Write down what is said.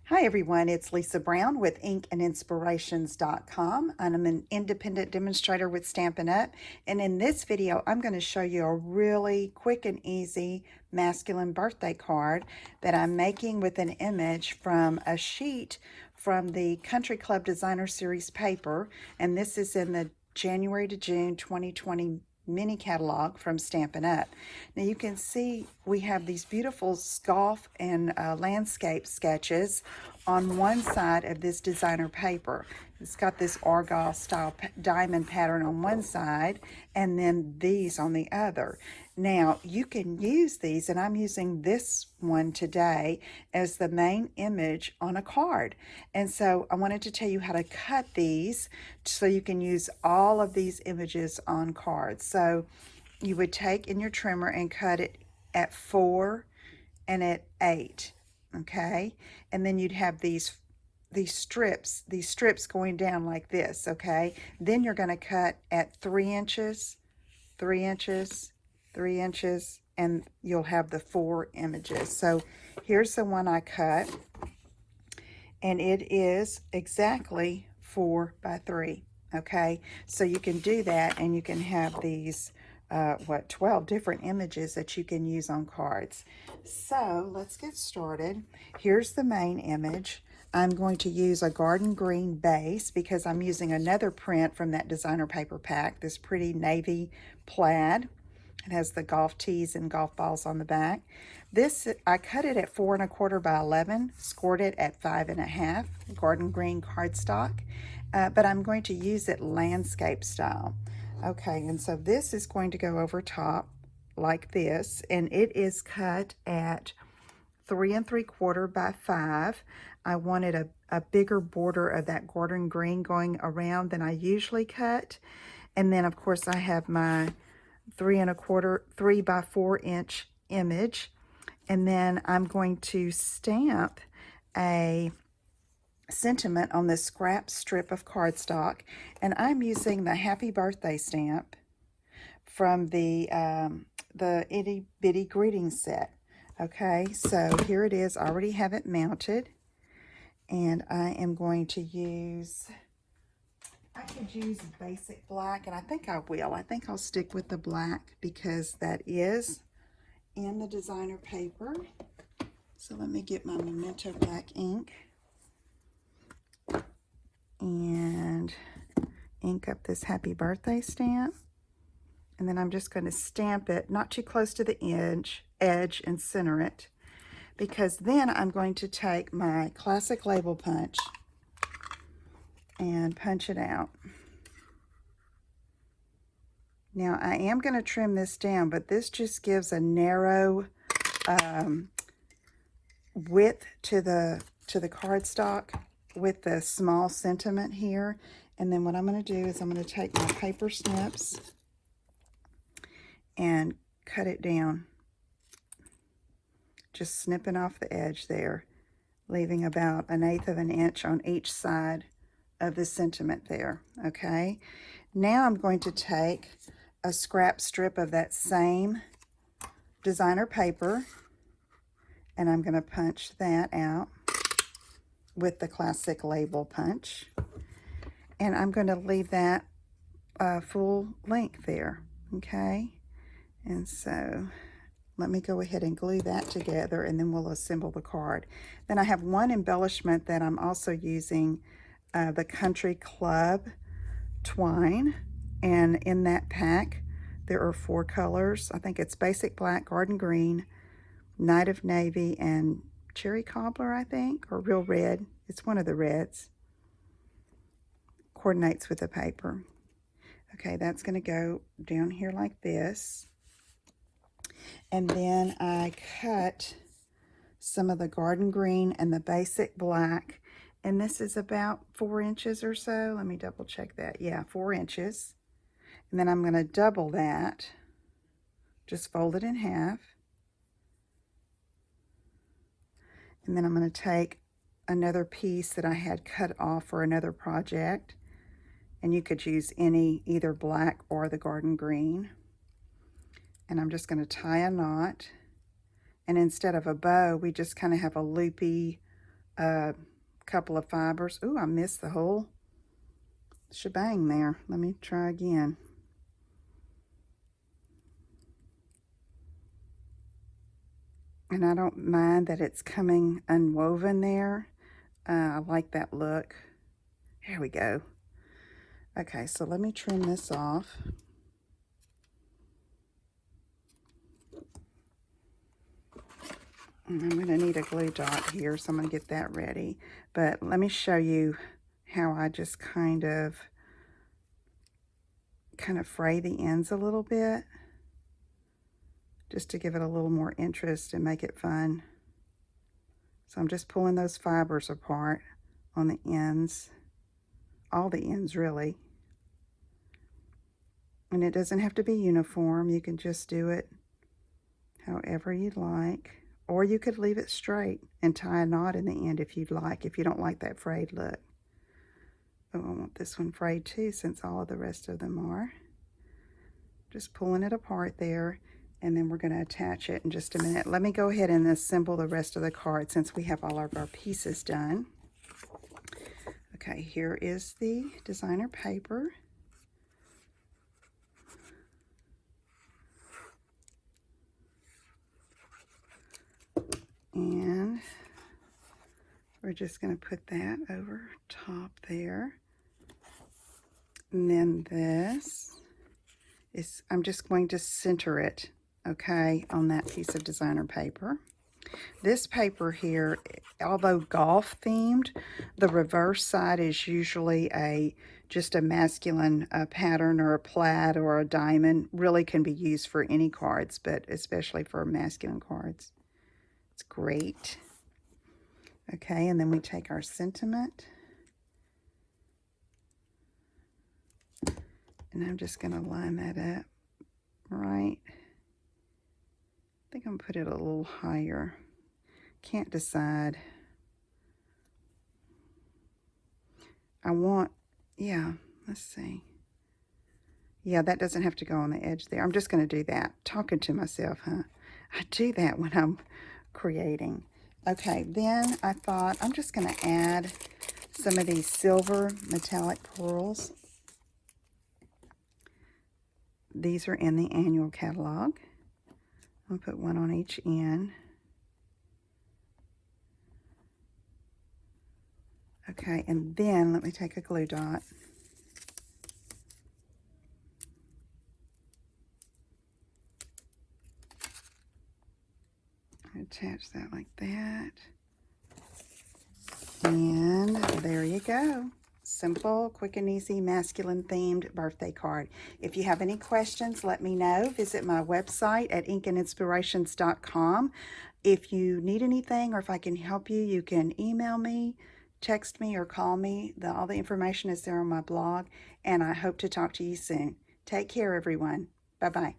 Hi everyone, it's Lisa Brown with InkandInspirations.com. I'm an independent demonstrator with Stampin' Up! And in this video, I'm going to show you a really quick and easy masculine birthday card that I'm making with an image from a sheet from the Country Club Designer Series paper. And this is in the January to June 2020 mini catalog from Stampin' Up! Now you can see we have these beautiful golf and landscape sketches on one side of this designer paper. It's got this argyle style diamond pattern on one side and then these on the other. Now you can use these, and I'm using this one today as the main image on a card. And so I wanted to tell you how to cut these so you can use all of these images on cards. So you would take in your trimmer and cut it at 4 and at 8, okay? And then you'd have these strips going down like this, okay? Then you're going to cut at 3 inches, 3 inches, 3 inches, and you'll have the 4 images. So here's the one I cut, and it is exactly 4 by 3, okay? So you can do that, and you can have these 12 different images that you can use on cards. So let's get started. Here's the main image. I'm going to use a garden green base because I'm using another print from that designer paper pack, this pretty navy plaid. It has the golf tees and golf balls on the back. This, I cut it at 4 1/4 by 11, scored it at 5 1/2, garden green cardstock, but I'm going to use it landscape style. Okay, and so this is going to go over top like this, and it is cut at 3 3/4 by 5. I wanted a bigger border of that garden green going around than I usually cut. And then of course I have my 3 1/4, 3 by 4 inch image. And then I'm going to stamp a sentiment on this scrap strip of cardstock, and I'm using the Happy Birthday stamp from the Itty Bitty Greeting Set. Okay, so here it is. I already have it mounted, and I am going to use, I could use basic black, and I think I will. I think I'll stick with the black because that is in the designer paper. So let me get my Memento black ink and ink up this Happy Birthday stamp. And then I'm just going to stamp it not too close to the edge and center it, because then I'm going to take my classic label punch and punch it out. Now I am going to trim this down, but this just gives a narrow width to the cardstock with the small sentiment here. And then what I'm going to do is I'm going to take my paper snips and cut it down, just snipping off the edge there, leaving about 1/8 of an inch on each side of the sentiment there. Okay, now I'm going to take a scrap strip of that same designer paper, and I'm going to punch that out with the classic label punch, and I'm going to leave that full length there. Okay, and so let me go ahead and glue that together, and then we'll assemble the card. Then I have one embellishment that I'm also using, the Country Club twine, and in that pack there are 4 colors. I think it's basic black, garden green, night of navy, and cherry cobbler, I think, or real red. It's one of the reds. Coordinates with the paper. Okay, that's going to go down here like this. And then I cut some of the garden green and the basic black, and this is about 4 inches or so. Let me double check that. Yeah, 4 inches. And then I'm going to double that, just fold it in half. And then I'm going to take another piece that I had cut off for another project, and you could use either black or the garden green. And I'm just going to tie a knot, and instead of a bow, we just kind of have a loopy a couple of fibers. Ooh, I missed the whole shebang there. Let me try again. And I don't mind that it's coming unwoven there. I like that look. Here we go. Okay, so let me trim this off. And I'm going to need a glue dot here, so I'm going to get that ready. But let me show you how I just kind of fray the ends a little bit, just to give it a little more interest and make it fun. So I'm just pulling those fibers apart on the ends, all the ends really. And it doesn't have to be uniform. You can just do it however you'd like. Or you could leave it straight and tie a knot in the end if you'd like, if you don't like that frayed look. Oh, I want this one frayed too, since all of the rest of them are. Just pulling it apart there, and then we're going to attach it in just a minute. Let me go ahead and assemble the rest of the card since we have all of our pieces done. Okay, here is the designer paper. And we're just going to put that over top there. And then this is, I'm just going to center it, okay, on that piece of designer paper. This paper here, although golf themed, the reverse side is usually just a masculine pattern, or a plaid or a diamond. Really can be used for any cards, but especially for masculine cards. It's great. Okay, and then we take our sentiment. And I'm just going to line that up right. I think I'm going to put it a little higher. Can't decide. I want, yeah, let's see. Yeah, that doesn't have to go on the edge there. I'm just going to do that. Talking to myself, huh? I do that when I'm creating. Okay, then I thought I'm just going to add some of these silver metallic pearls. These are in the annual catalog. I'll put one on each end. Okay, and then let me take a glue dot. Attach that like that. And there you go. Simple, quick and easy, masculine themed birthday card. If you have any questions, let me know. Visit my website at inkandinspirations.com. If you need anything, or if I can help you, you can email me, text me, or call me. All the information is there on my blog, and I hope to talk to you soon. Take care, everyone. Bye-bye.